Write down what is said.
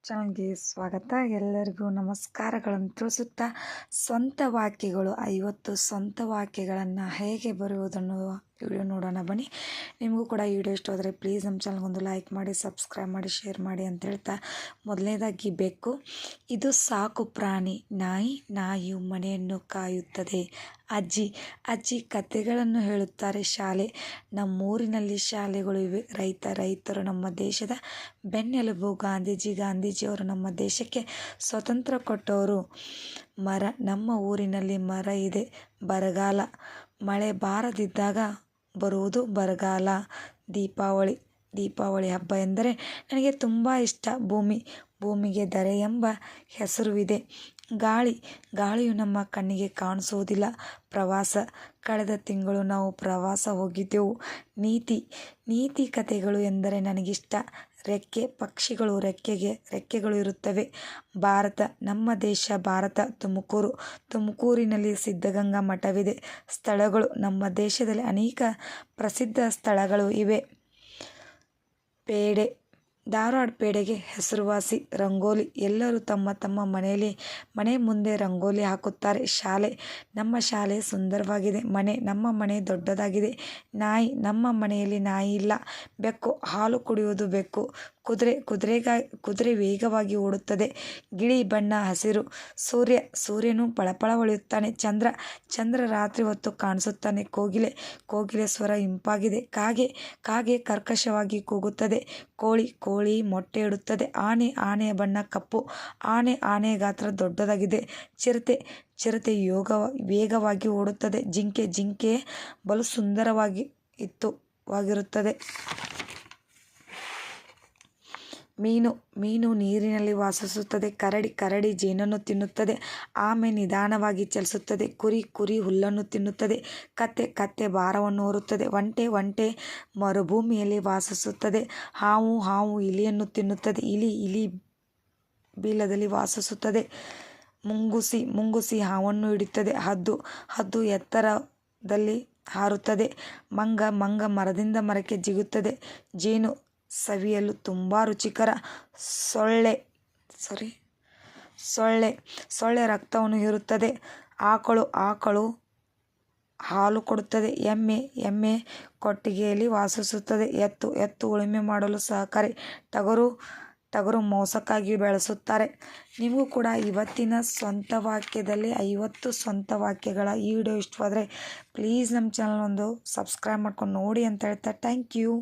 ಚಾನಲ್ಗೆ ಸ್ವಾಗತ. ಎಲ್ಲರಿಗೂ ನಮಸ್ಕಾರಗಳನ್ನು ತಿಳಿಸುತ್ತಾ, ಸ್ವಂತ ವಾಕ್ಯಗಳು 50 ಸ್ವಂತ ವಾಕ್ಯಗಳನ್ನು ಹೇಗೆ ಬರೆಯುವುದನ್ನು ವಿಡಿಯೋ ನೋಡೋಣ ಬನ್ನಿ. ನಿಮಗೂ ಕೂಡ ಈ ವಿಡಿಯೋ ಇಷ್ಟ ಆದರೆ ಪ್ಲೀಸ್ ನಮ್ಮ ಚಾನಲ್ಗೊಂದು ಲೈಕ್ ಮಾಡಿ, ಸಬ್ಸ್ಕ್ರೈಬ್ ಮಾಡಿ, ಶೇರ್ ಮಾಡಿ ಅಂತ ಹೇಳ್ತಾ, ಮೊದಲನೇದಾಗಿ ಬೆಕ್ಕು. ಇದು ಸಾಕು ಪ್ರಾಣಿ. ನಾಯಿಯು ಮನೆಯನ್ನು ಕಾಯುತ್ತದೆ. ಅಜ್ಜಿ ಕಥೆಗಳನ್ನು ಹೇಳುತ್ತಾರೆ. ಶಾಲೆ. ನಮ್ಮೂರಿನಲ್ಲಿ ಶಾಲೆಗಳು ಇವೆ. ರೈತರು ನಮ್ಮ ದೇಶದ ಬೆನ್ನೆಲುಬು. ಗಾಂಧೀಜಿಯವರು ನಮ್ಮ ದೇಶಕ್ಕೆ ಸ್ವಾತಂತ್ರ್ಯ ಕೊಟ್ಟವರು. ಮರ. ನಮ್ಮ ಊರಿನಲ್ಲಿ ಮರ ಇದೆ. ಬರಗಾಲ. ಮಳೆ ಬಾರದಿದ್ದಾಗ ಬರುವುದು ಬರಗಾಲ. ದೀಪಾವಳಿ ಹಬ್ಬ ಎಂದರೆ ನನಗೆ ತುಂಬ ಇಷ್ಟ. ಭೂಮಿಗೆ ಧರೆ ಎಂಬ ಹೆಸರುವಿದೆ. ಗಾಳಿಯು ನಮ್ಮ ಕಣ್ಣಿಗೆ ಕಾಣಿಸುವುದಿಲ್ಲ. ಪ್ರವಾಸ. ಕಳೆದ ತಿಂಗಳು ನಾವು ಪ್ರವಾಸ ಹೋಗಿದ್ದೆವು. ನೀತಿ ಕಥೆಗಳು ಎಂದರೆ ನನಗಿಷ್ಟ. ರೆಕ್ಕೆ. ಪಕ್ಷಿಗಳು ರೆಕ್ಕೆಗಳು ಇರುತ್ತವೆ. ಭಾರತ. ನಮ್ಮ ದೇಶ ಭಾರತ. ತುಮಕೂರಿನಲ್ಲಿ ಸಿದ್ಧಗಂಗಾ ಮಠವಿದೆ. ಸ್ಥಳಗಳು. ನಮ್ಮ ದೇಶದಲ್ಲಿ ಅನೇಕ ಪ್ರಸಿದ್ಧ ಸ್ಥಳಗಳು ಇವೆ. ಪೇಡೆ. ಧಾರವಾಡ ಪೇಡೆಗೆ ಹೆಸರುವಾಸಿ. ರಂಗೋಲಿ. ಎಲ್ಲರೂ ತಮ್ಮ ಮನೆ ಮುಂದೆ ರಂಗೋಲಿ ಹಾಕುತ್ತಾರೆ. ಶಾಲೆ. ನಮ್ಮ ಶಾಲೆ ಸುಂದರವಾಗಿದೆ. ಮನೆ. ನಮ್ಮ ಮನೆ ದೊಡ್ಡದಾಗಿದೆ. ನಾಯಿ. ನಮ್ಮ ಮನೆಯಲ್ಲಿ ನಾಯಿ ಇಲ್ಲ. ಬೆಕ್ಕು. ಹಾಲು ಕುಡಿಯುವುದು ಬೆಕ್ಕು. ಕುದುರೆ ವೇಗವಾಗಿ ಓಡುತ್ತದೆ. ಗಿಳಿ ಬಣ್ಣ ಹಸಿರು. ಸೂರ್ಯನು ಪಳಪಳ ಹೊಳೆಯುತ್ತಾನೆ. ಚಂದ್ರ ರಾತ್ರಿ ಹೊತ್ತು ಕಾಣಿಸುತ್ತಾನೆ. ಕೋಗಿಲೆ ಸ್ವರ ಇಂಪಾಗಿದೆ. ಕಾಗೆ ಕರ್ಕಶವಾಗಿ ಕೂಗುತ್ತದೆ. ಕೋಳಿ ಮೊಟ್ಟೆ ಇಡುತ್ತದೆ. ಆನೆಯ ಬಣ್ಣ ಕಪ್ಪು. ಆನೆ ಗಾತ್ರ ದೊಡ್ಡದಾಗಿದೆ. ಚಿರತೆ ವೇಗವಾಗಿ ಓಡುತ್ತದೆ. ಜಿಂಕೆ ಬಲು ಸುಂದರವಾಗಿರುತ್ತದೆ. ಮೀನು ನೀರಿನಲ್ಲಿ ವಾಸಿಸುತ್ತದೆ. ಕರಡಿ ಜೇನನ್ನು ತಿನ್ನುತ್ತದೆ. ಆಮೆ ನಿಧಾನವಾಗಿ ಚಲಿಸುತ್ತದೆ. ಕುರಿ ಹುಲ್ಲನ್ನು ತಿನ್ನುತ್ತದೆ. ಕತ್ತೆ ಭಾರವನ್ನು ಹೊರುತ್ತದೆ. ಒಂಟೆ ಮರುಭೂಮಿಯಲ್ಲಿ ವಾಸಿಸುತ್ತದೆ. ಹಾವು ಇಲಿಯನ್ನು ತಿನ್ನುತ್ತದೆ. ಇಲಿ ಬೀಳದಲ್ಲಿ ವಾಸಿಸುತ್ತದೆ. ಮುಂಗುಸಿ ಹಾವನ್ನು ಹಿಡಿಯುತ್ತದೆ. ಹದ್ದು ಎತ್ತರದಲ್ಲಿ ಹಾರುತ್ತದೆ. ಮಂಗ ಮರದಿಂದ ಮರಕ್ಕೆ ಜಿಗುತ್ತದೆ. ಜೇನು ಸವಿಯಲು ತುಂಬ ರುಚಿಕರ. ಸೊಳ್ಳೆ ರಕ್ತವನ್ನು ಹೀರುತ್ತದೆ. ಆಕಳು ಹಾಲು ಕೊಡುತ್ತದೆ. ಎಮ್ಮೆ ಕೊಟ್ಟಿಗೆಯಲ್ಲಿ ವಾಸಿಸುತ್ತದೆ. ಎತ್ತು ಉಳುಮೆ ಮಾಡಲು ಸಹಕಾರಿ. ಟಗರು ಮೋಸಕ್ಕಾಗಿ ಬೆಳೆಸುತ್ತಾರೆ. ನಿಮಗೂ ಕೂಡ ಇವತ್ತಿನ ಸ್ವಂತ ವಾಕ್ಯದಲ್ಲಿ 50 ಸ್ವಂತ ವಾಕ್ಯಗಳ ಈ ವಿಡಿಯೋ ಇಷ್ಟವಾದರೆ ಪ್ಲೀಸ್ ನಮ್ಮ ಚಾನಲ್ ಒಂದು ಸಬ್ಸ್ಕ್ರೈಬ್ ಮಾಡ್ಕೊಂಡು ನೋಡಿ ಅಂತ ಹೇಳ್ತಾ ಥ್ಯಾಂಕ್ ಯು.